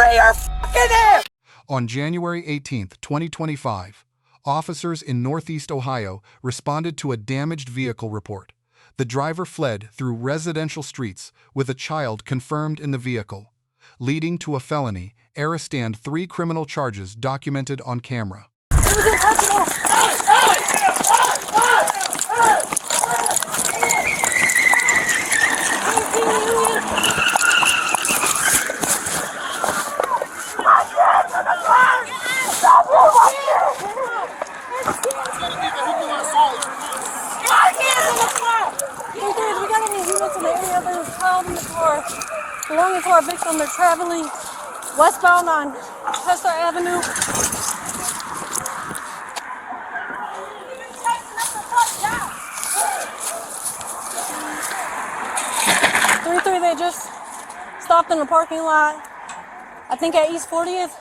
me your fucking hands! On January 18, 2025, officers in Northeast Ohio responded to a damaged vehicle report. The driver fled through residential streets with a child confirmed in the vehicle, leading to a felony, and 3 criminal charges documented on camera. Belonging to our victim, they're traveling westbound on Chester Avenue. They just stopped in the parking lot, I think at East 40th.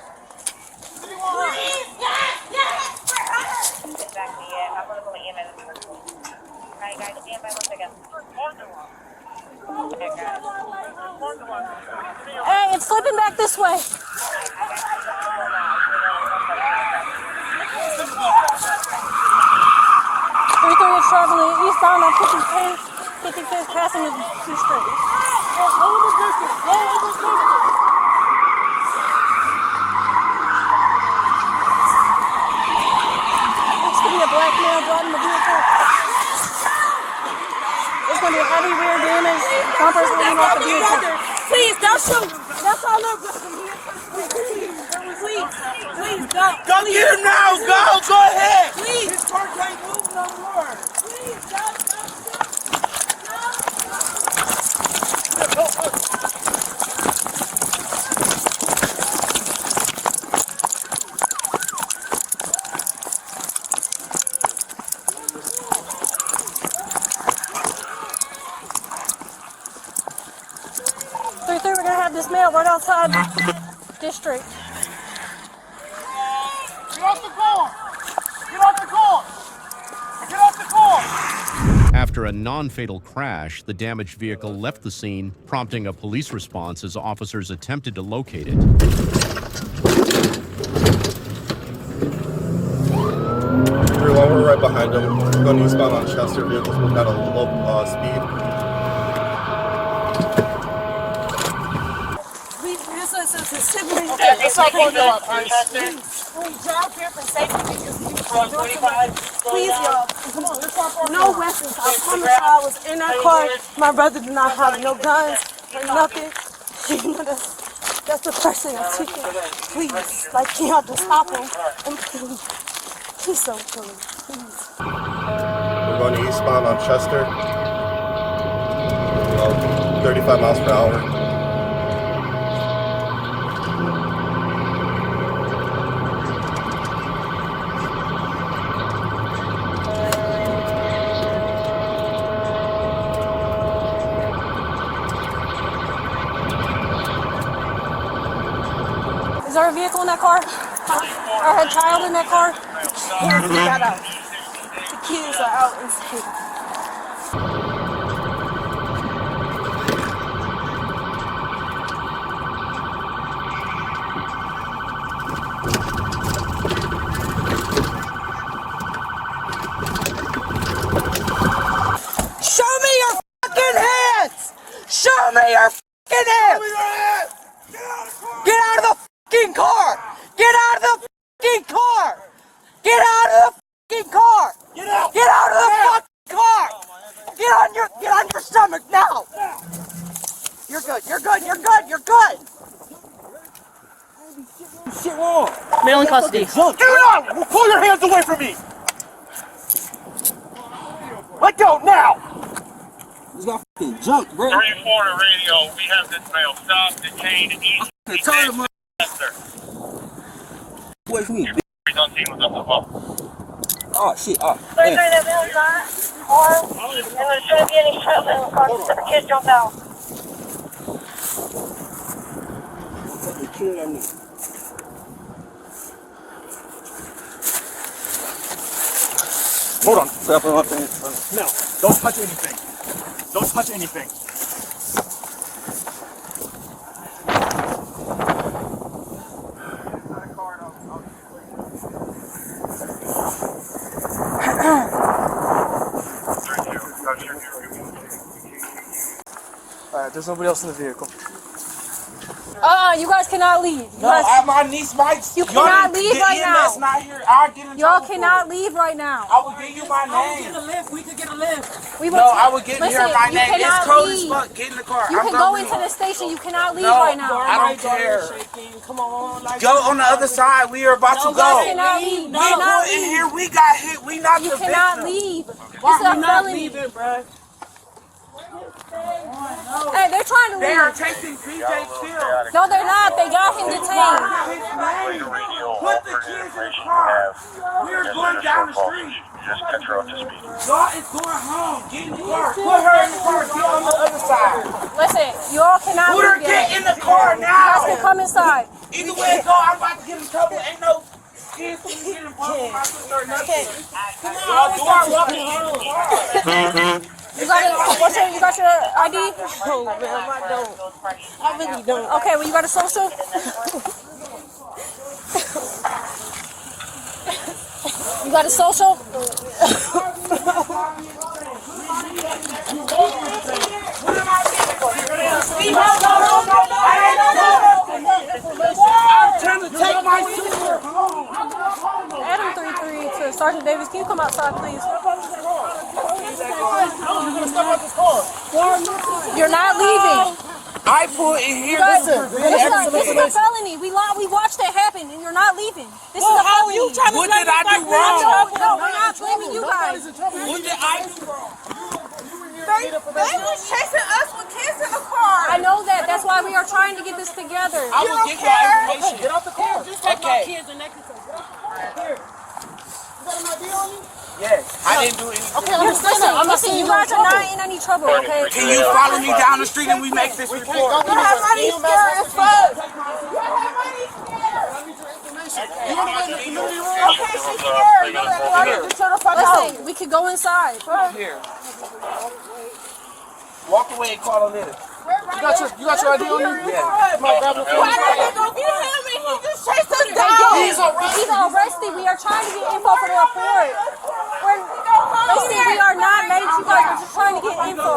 Hey, it's slipping back this way. 330 is traveling eastbound on 55th, passing the 2 street. Looks to be a black male driving the vehicle. There's going to be a heavy rear damage. Bumpers leaning off the vehicle. Please, don't shoot. That's all I'm Please, go. Go get him now. Go ahead. Please. His car can't move no more. Please, don't shoot. We're going to have this man right outside district. Get off the car. Get off the car. Get off the car. After a non-fatal crash, the damaged vehicle left the scene, prompting a police response as officers attempted to locate it. Everyone, we're right behind them. We're going eastbound on Chester. Vehicles moving at a low speed. It's not going to Drive here for safety because please, y'all. Come on, let's talk. No weapons. I promise you, I was in that car. My brother did not have no guns or nothing. You know, that's the first thing I'm teaching. Please, like, you have to stop him. And please, he's so cool. Please. We're going eastbound on Chester. 35 miles per hour. Is there a vehicle in that car? Or a child in that car? Yes, we got out. The kids are out and safe. Show me your fucking hands. Show me your fucking hands. Get out of the fucking car! Get out of the fucking car! Get out of the fucking car! Get out! Get out of the fucking car! Get on your stomach now! You're good. You're good. You're good. You're good. Shit wrong. Male in custody. Get out! Pull your hands away from me! Let go now! This got fucking junk, bro. 34 to radio, we have this male. Stop, detain, east. Away from me. He's on scene with us as well. Oh, shit. Oh, Sorry, that man's not armed, and there's going to be any trouble in the car. The kids jump out. fucking kill that nigga. Hold on. Strap him up in. No, don't touch anything. Don't touch anything. There's nobody else in the vehicle. You guys cannot leave. My niece might. You cannot leave right now. That's not here. I'll get in Y'all cannot leave right now. I will give you my name. We could get a lift. I will get in here my name. It's cold as leave. fuck. Get in the car. You can go into the station. You cannot leave right now. I don't care. Go on the other side. We are about to go. You cannot leave. We put in here. We got hit. We not the victim. You cannot leave. This is a felony. bro. Hey, they're trying to leave. They are chasing PJ still. No, they're not. They got him detained. Put the kids in the car. We are going down the street. Just catch her up to speed. Y'all is going home. Get in the car. Put her in the car. Get on the other side. Listen, y'all cannot Put her leave get yet. in the car You guys can now. come inside. Either way it go, I'm about to get in trouble. Ain't no kids who get involved with my sister or nothing. Y'all doing walking in the car. You got your ID? Oh, man, I don't. I really don't. Okay, well, you got a social? You got a social? I'm trying to take my sister home. Adam 33 to Sergeant Davis. Can you come outside, please? You're not leaving. I put in here. This is a felony. We watched it happen, and you're not leaving. This is a felony. What did I do wrong? No, we're not blaming you guys. What did I do wrong? They was chasing us with kids in the car. I know that. That's why we are trying to get this together. I will give y'all information. Get off the car. Okay. Yes. I didn't do anything. Okay, listen, you guys are not in any trouble, okay? Can you follow me down the street and we make this report? You have money scared as fuck. Okay, she's scared. Listen, we could go inside. Here. Walk away and call on it. You got your ID on you? Yeah. Why did they go get him and he just chased us down? He's arrested. We are trying to get info for the report. Listen, we are not mad at you guys. We're just trying to get info.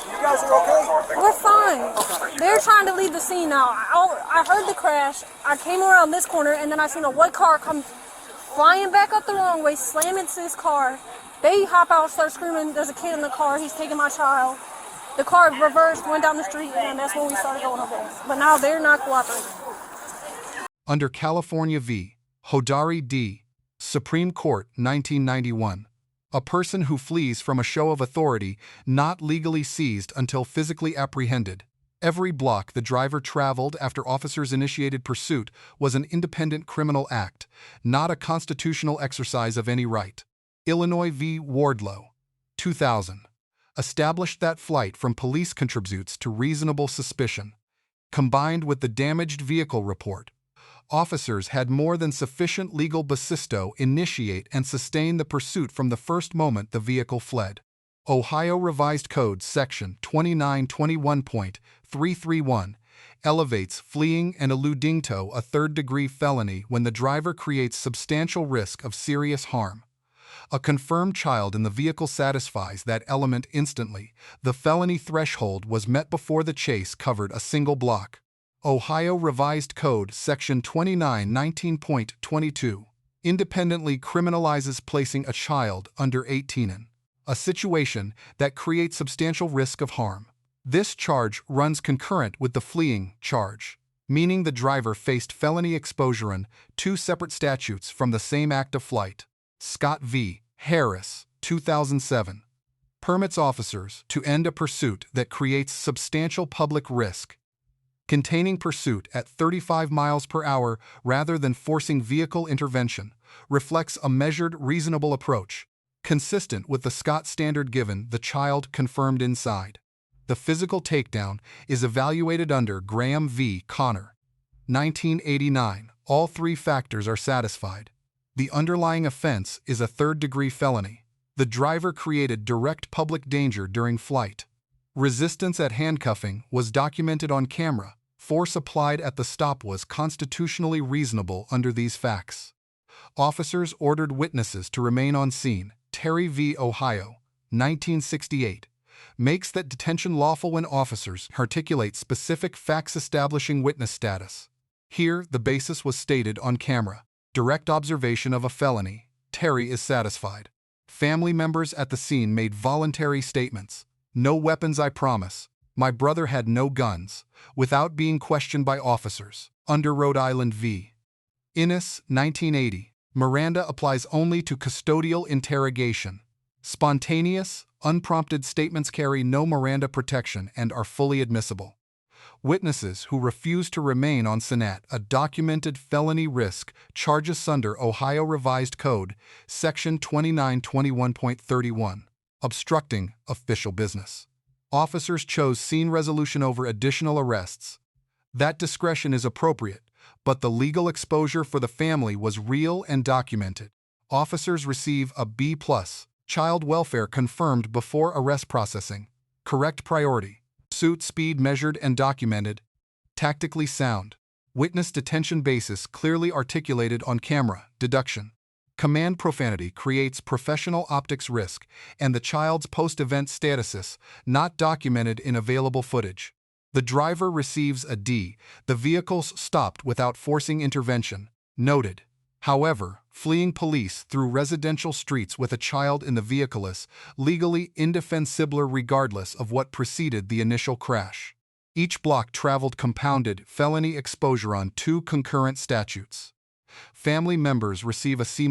You guys are okay? We're fine. They're trying to leave the scene now. I heard the crash. I came around this corner and then I seen a white car come flying back up the wrong way, slam into his car. They hop out, start screaming, there's a kid in the car, he's taking my child. The car reversed, went down the street, and that's when we started going over there. But now they're not cooperating. Under California v. Hodari D. Supreme Court, 1991. A person who flees from a show of authority not legally seized until physically apprehended. Every block the driver traveled after officers initiated pursuit was an independent criminal act, not a constitutional exercise of any right. Illinois v. Wardlow, 2000. Established that flight from police contributes to reasonable suspicion. Combined with the damaged vehicle report, officers had more than sufficient legal basis to initiate and sustain the pursuit from the first moment the vehicle fled. Ohio Revised Code Section 2921.331 elevates fleeing and eluding to a third-degree felony when the driver creates substantial risk of serious harm. A confirmed child in the vehicle satisfies that element instantly. The felony threshold was met before the chase covered a single block. Ohio Revised Code Section 2919.22 independently criminalizes placing a child under 18 in a situation that creates substantial risk of harm. This charge runs concurrent with the fleeing charge, meaning the driver faced felony exposure in two separate statutes from the same act of flight. Scott v. Harris, 2007. Permits officers to end a pursuit that creates substantial public risk. Containing pursuit at 35 miles per hour rather than forcing vehicle intervention reflects a measured, reasonable approach, consistent with the Scott standard given the child confirmed inside. The physical takedown is evaluated under Graham v. Connor, 1989. All three factors are satisfied. The underlying offense is a third-degree felony. The driver created direct public danger during flight. Resistance at handcuffing was documented on camera. Force applied at the stop was constitutionally reasonable under these facts. Officers ordered witnesses to remain on scene. Terry v. Ohio, 1968, makes that detention lawful when officers articulate specific facts establishing witness status. Here, the basis was stated on camera. Direct observation of a felony. Terry is satisfied. Family members at the scene made voluntary statements. No weapons, I promise. My brother had no guns, without being questioned by officers. Under Rhode Island v. Innis, 1980, Miranda applies only to custodial interrogation. Spontaneous, unprompted statements carry no Miranda protection and are fully admissible. Witnesses who refuse to remain on scene at a documented felony risk charges under Ohio Revised Code, Section 2921.31, obstructing official business. Officers chose scene resolution over additional arrests. That discretion is appropriate, but the legal exposure for the family was real and documented. Officers receive a B+, child welfare confirmed before arrest processing. Correct priority. Pursuit speed measured and documented. Tactically sound. Witness detention basis clearly articulated on camera. Deduction. Command profanity creates professional optics risk and the child's post-event status not documented in available footage. The driver receives a D. The vehicles stopped without forcing intervention. Noted. However, fleeing police through residential streets with a child in the vehicle is legally indefensible regardless of what preceded the initial crash. Each block traveled compounded felony exposure on 2 concurrent statutes. Family members receive a C-.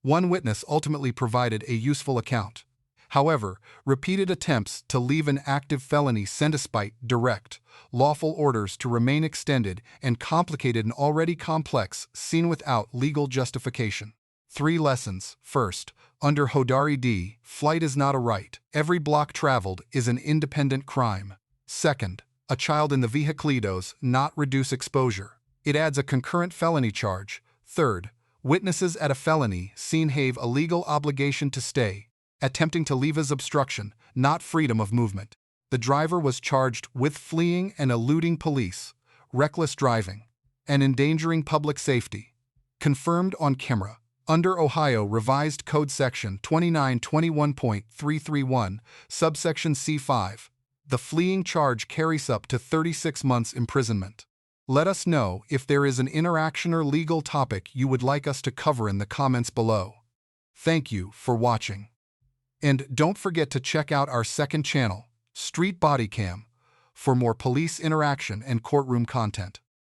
One witness ultimately provided a useful account. However, repeated attempts to leave an active felony sent despite direct, lawful orders to remain extended and complicated an already complex scene without legal justification. 3 lessons. First, under Hodari D, flight is not a right. Every block traveled is an independent crime. Second, a child in the vehicle does not reduce exposure. It adds a concurrent felony charge. Third, witnesses at a felony scene have a legal obligation to stay. Attempting to leave is obstruction, not freedom of movement. The driver was charged with fleeing and eluding police, reckless driving, and endangering public safety. Confirmed on camera. Under Ohio Revised Code Section 2921.331, subsection C5, the fleeing charge carries up to 36 months imprisonment. Let us know if there is an interaction or legal topic you would like us to cover in the comments below. Thank you for watching. And don't forget to check out our second channel, Street Bodycam, for more police interaction and courtroom content.